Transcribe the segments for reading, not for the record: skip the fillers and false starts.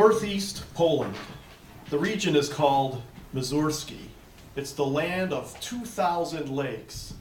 Northeast Poland. The region is called Mazurski. It's the land of 2,000 lakes.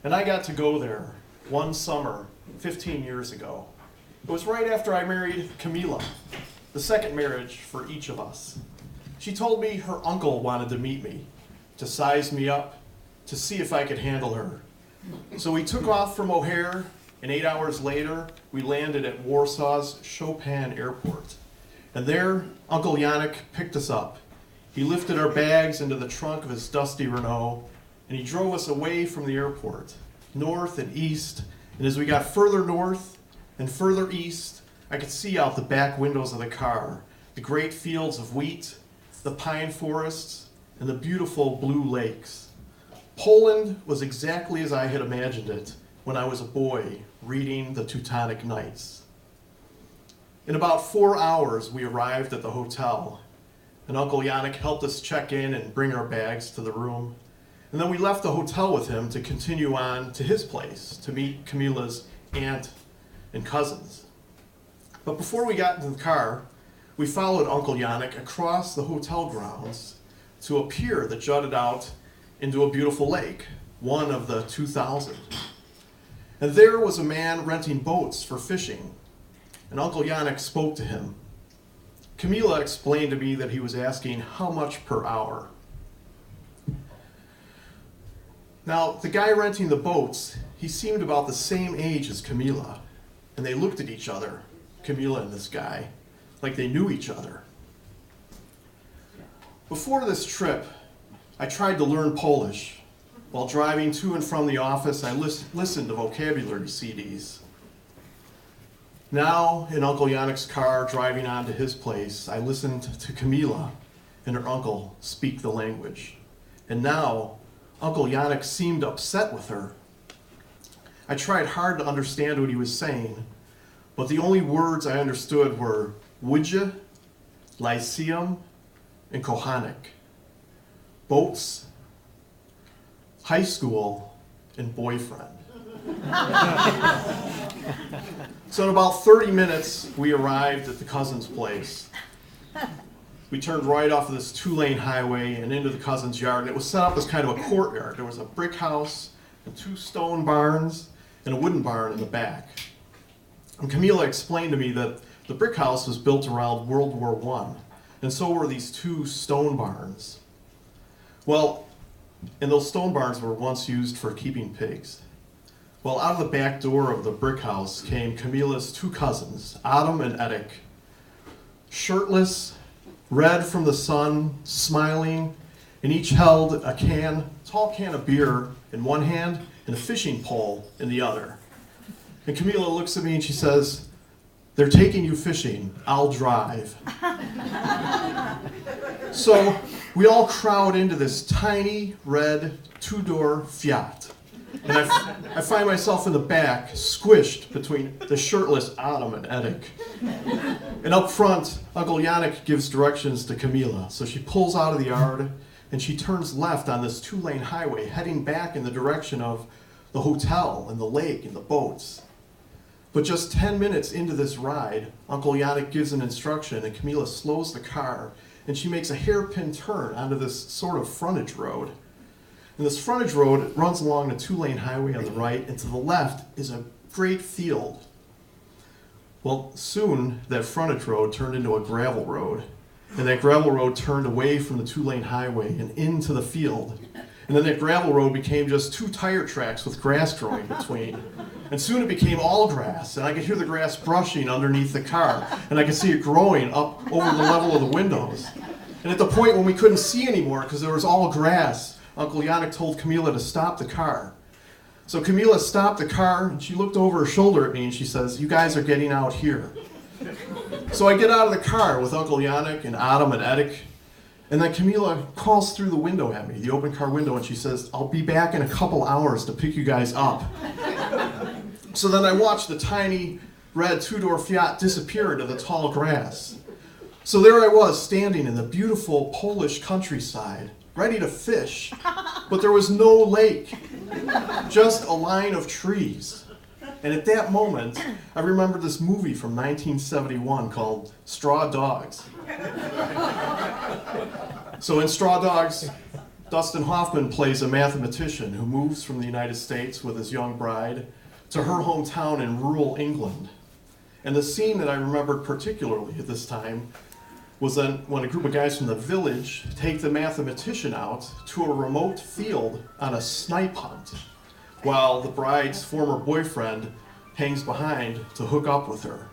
And I got to go there one summer 15 years ago. It was right after I married Kamila, the second marriage for each of us. She told me her uncle wanted to meet me, to size me up, to see if I could handle her. So we took off from O'Hare, and 8 hours later, we landed at Warsaw's Chopin Airport. And there, Uncle Yannick picked us up. He lifted our bags into the trunk of his dusty Renault, and he drove us away from the airport, north and east. And as we got further north and further east, I could see out the back windows of the car, the great fields of wheat, the pine forests, and the beautiful blue lakes. Poland was exactly as I had imagined it when I was a boy reading the Teutonic Knights. In about 4 hours, we arrived at the hotel, and Uncle Yannick helped us check in and bring our bags to the room. And then we left the hotel with him to continue on to his place to meet Camila's aunt and cousins. But before we got into the car, we followed Uncle Yannick across the hotel grounds to a pier that jutted out into a beautiful lake, one of the 2,000. And there was a man renting boats for fishing, and Uncle Yannick spoke to him. Kamila explained to me that he was asking how much per hour. Now, the guy renting the boats, he seemed about the same age as Kamila, and they looked at each other, Kamila and this guy, like they knew each other. Before this trip, I tried to learn Polish. While driving to and from the office, I listened to vocabulary CDs. Now, in Uncle Yannick's car, driving on to his place, I listened to Kamila and her uncle speak the language. And now, Uncle Yannick seemed upset with her. I tried hard to understand what he was saying, but the only words I understood were "woodja," "lyceum," and "kohanek." Boats, high school, and boyfriend. So in about 30 minutes, we arrived at the cousin's place. We turned right off of this 2-lane highway and into the cousin's yard, and it was set up as kind of a courtyard. There was a brick house and 2 stone barns and a wooden barn in the back. And Kamila explained to me that the brick house was built around World War I, and so were these 2 stone barns. Well, and those stone barns were once used for keeping pigs. Well, out of the back door of the brick house came Camila's 2 cousins, Adam and Edic, shirtless, red from the sun, smiling, and each held a tall can of beer in one hand and a fishing pole in the other. And Kamila looks at me and she says, "They're taking you fishing, I'll drive." So we all crowd into this tiny red 2-door Fiat. And I find myself in the back, squished between the shirtless Adam and Edic. And up front, Uncle Yannick gives directions to Kamila. So she pulls out of the yard, and she turns left on this 2-lane highway, heading back in the direction of the hotel and the lake and the boats. But just 10 minutes into this ride, Uncle Yannick gives an instruction, and Kamila slows the car, and she makes a hairpin turn onto this sort of frontage road. And this frontage road runs along the 2-lane highway on the right, and to the left is a great field. Well, soon that frontage road turned into a gravel road, and that gravel road turned away from the 2-lane highway and into the field. And then that gravel road became just 2 tire tracks with grass growing between. And soon it became all grass, and I could hear the grass brushing underneath the car, and I could see it growing up over the level of the windows. And at the point when we couldn't see anymore because there was all grass, Uncle Yannick told Kamila to stop the car. So Kamila stopped the car, and she looked over her shoulder at me, and she says, "You guys are getting out here." So I get out of the car with Uncle Yannick and Adam and Edic, and then Kamila calls through the window at me, the open car window, and she says, "I'll be back in a couple hours to pick you guys up." So then I watched the tiny red 2-door Fiat disappear into the tall grass. So there I was, standing in the beautiful Polish countryside, ready to fish, but there was no lake, just a line of trees. And at that moment, I remembered this movie from 1971 called Straw Dogs. So in Straw Dogs, Dustin Hoffman plays a mathematician who moves from the United States with his young bride to her hometown in rural England. And the scene that I remembered particularly at this time was then when a group of guys from the village take the mathematician out to a remote field on a snipe hunt, while the bride's former boyfriend hangs behind to hook up with her.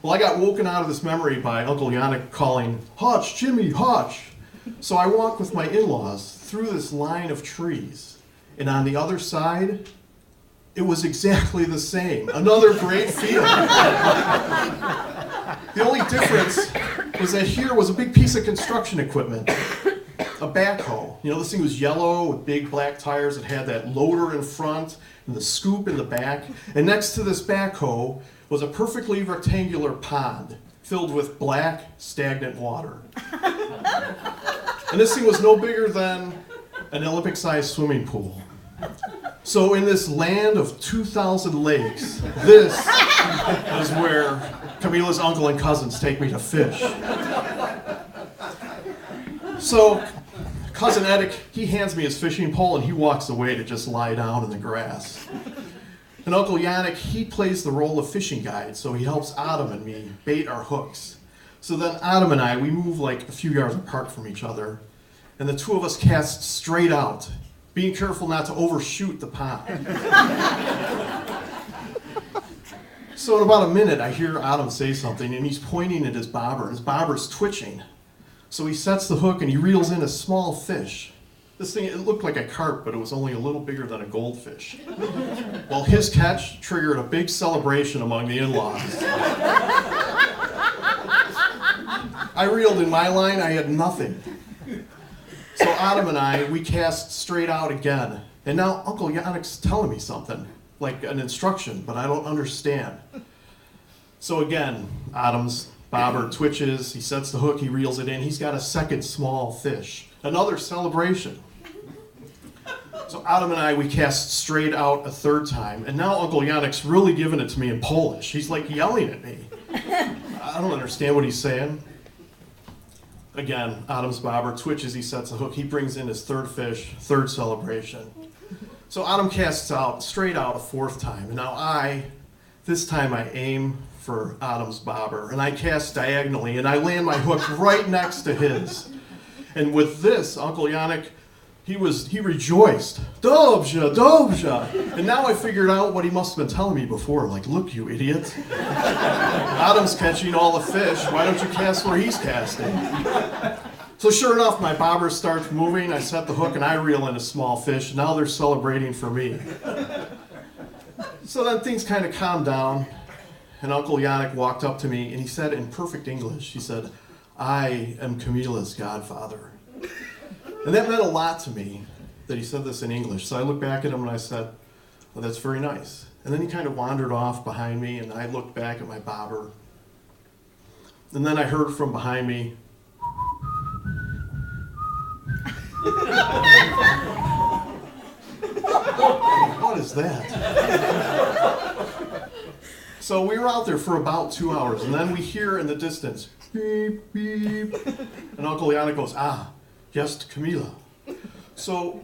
Well, I got woken out of this memory by Uncle Yannick calling, "Hotch, Jimmy, Hotch!" So I walked with my in-laws through this line of trees, and on the other side, it was exactly the same. Another great field. The only difference was that here was a big piece of construction equipment, a backhoe. You know, this thing was yellow with big black tires. It had that loader in front and the scoop in the back. And next to this backhoe was a perfectly rectangular pond filled with black, stagnant water. And this thing was no bigger than an Olympic-sized swimming pool. So in this land of 2,000 lakes, this is where Camila's uncle and cousins take me to fish. So Cousin Yannick, he hands me his fishing pole and he walks away to just lie down in the grass. And Uncle Yannick, he plays the role of fishing guide, so he helps Adam and me bait our hooks. So then Adam and I, we move like a few yards apart from each other, and the two of us cast straight out, being careful not to overshoot the pond. So in about a minute, I hear Adam say something, and he's pointing at his bobber. His bobber's twitching. So he sets the hook, and he reels in a small fish. This thing, it looked like a carp, but it was only a little bigger than a goldfish. Well, his catch triggered a big celebration among the in-laws. I reeled in my line, I had nothing. So Adam and I, we cast straight out again. And now Uncle Yannick's telling me something, like an instruction, but I don't understand. So again, Adam's bobber twitches, he sets the hook, he reels it in, he's got a second small fish. Another celebration. So Adam and I, we cast straight out a third time, and now Uncle Yannick's really giving it to me in Polish. He's like yelling at me. I don't understand what he's saying. Again, Adam's bobber twitches, he sets the hook, he brings in his third fish, third celebration. So Adam casts out, straight out a fourth time, and now this time I aim for Adam's bobber, and I cast diagonally, and I land my hook right next to his. And with this, Uncle Yannick, he rejoiced. Dobrze, dobrze. And now I figured out what he must have been telling me before, like, look, you idiot. Adam's catching all the fish, why don't you cast where he's casting? So sure enough, my bobber starts moving, I set the hook, and I reel in a small fish, and now they're celebrating for me. So then things kind of calmed down, and Uncle Yannick walked up to me, and he said in perfect English, he said, "I am Camila's godfather." And that meant a lot to me that he said this in English. So I looked back at him and I said, "Well, that's very nice." And then he kind of wandered off behind me, and I looked back at my bobber. And then I heard from behind me, what is that? So we were out there for about 2 hours, and then we hear in the distance, beep, beep. And Uncle Yannick goes, just Camila. So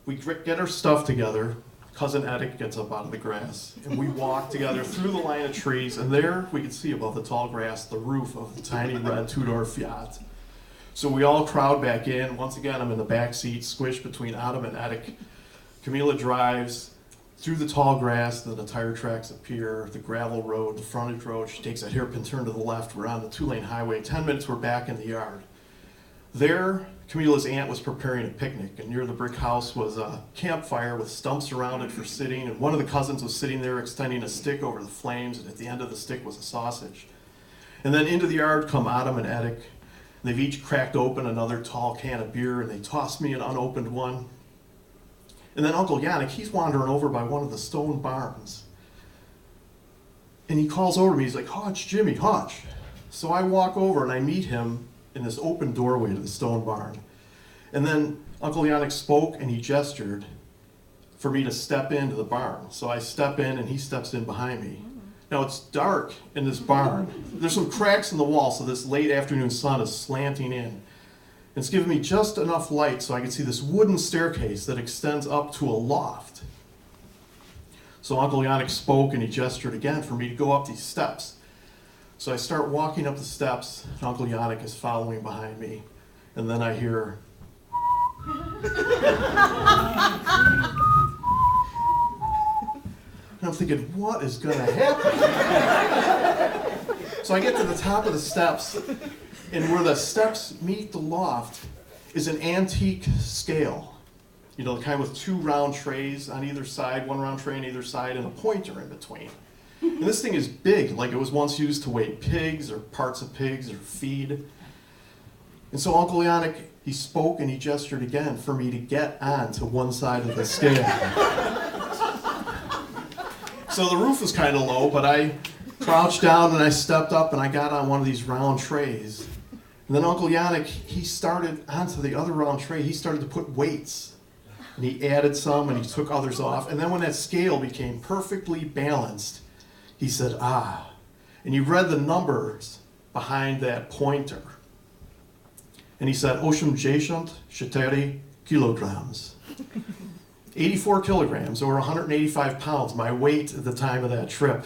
we get our stuff together. Cousin Yannick gets up out of the grass, and we walk together through the line of trees, and there we could see above the tall grass the roof of the tiny red two-door Fiat. So we all crowd back in. Once again, I'm in the back seat, squished between Adam and Yannick. Camila drives through the tall grass, then the tire tracks appear, the gravel road, the frontage road. She takes a hairpin turn to the left. We're on the 2-lane highway. 10 minutes, we're back in the yard. There, Camila's aunt was preparing a picnic, and near the brick house was a campfire with stumps around it for sitting, and one of the cousins was sitting there extending a stick over the flames, and at the end of the stick was a sausage. And then into the yard come Adam and Yannick. They've each cracked open another tall can of beer, and they tossed me an unopened one. And then Uncle Yannick, he's wandering over by one of the stone barns. And he calls over to me, he's like, "Hotch, Jimmy, Hotch." So I walk over and I meet him in this open doorway to the stone barn. And then Uncle Yannick spoke and he gestured, for me to step into the barn. So I step in and he steps in behind me. Now it's dark in this barn. There's some cracks in the wall, so this late afternoon sun is slanting in. It's giving me just enough light so I can see this wooden staircase that extends up to a loft. So Uncle Yannick spoke and he gestured again for me to go up these steps. So I start walking up the steps, and Uncle Yannick is following behind me. And then I hear... And I'm thinking, what is going to happen? So I get to the top of the steps, and where the steps meet the loft is an antique scale. You know, the kind with two round trays on either side, one round tray on either side, and a pointer in between. And this thing is big, like it was once used to weigh pigs or parts of pigs or feed. And so Uncle Yannick, he spoke and he gestured again for me to get on to one side of the scale. So the roof was kind of low, but I crouched down and I stepped up and I got on one of these round trays. And then Uncle Yannick, he started onto the other round tray, he started to put weights. And he added some and he took others off. And then when that scale became perfectly balanced, he said, ah. And he read the numbers behind that pointer. And he said, 84 kilograms. 84 kilograms, or 185 pounds, my weight at the time of that trip.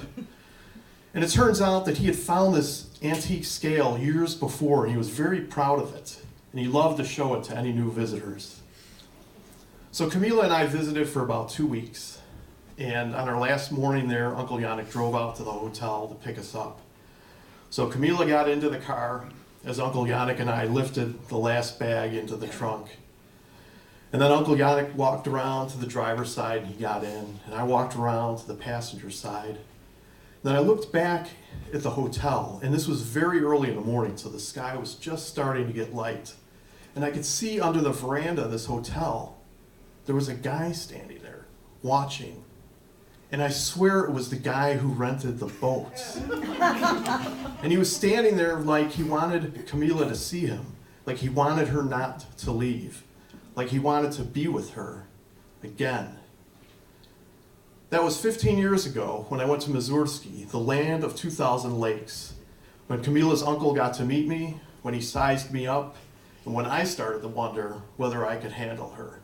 And it turns out that he had found this antique scale years before, and he was very proud of it. And he loved to show it to any new visitors. So Camila and I visited for about 2 weeks. And on our last morning there, Uncle Yannick drove out to the hotel to pick us up. So Camila got into the car as Uncle Yannick and I lifted the last bag into the trunk. And then Uncle Yannick walked around to the driver's side and he got in. And I walked around to the passenger side. Then I looked back at the hotel, and this was very early in the morning, so the sky was just starting to get light. And I could see under the veranda of this hotel, there was a guy standing there, watching. And I swear it was the guy who rented the boat. And he was standing there like he wanted Camila to see him, like he wanted her not to leave, like he wanted to be with her again. That was 15 years ago when I went to Mazursky, the land of 2,000 lakes, when Camila's uncle got to meet me, when he sized me up, and when I started to wonder whether I could handle her.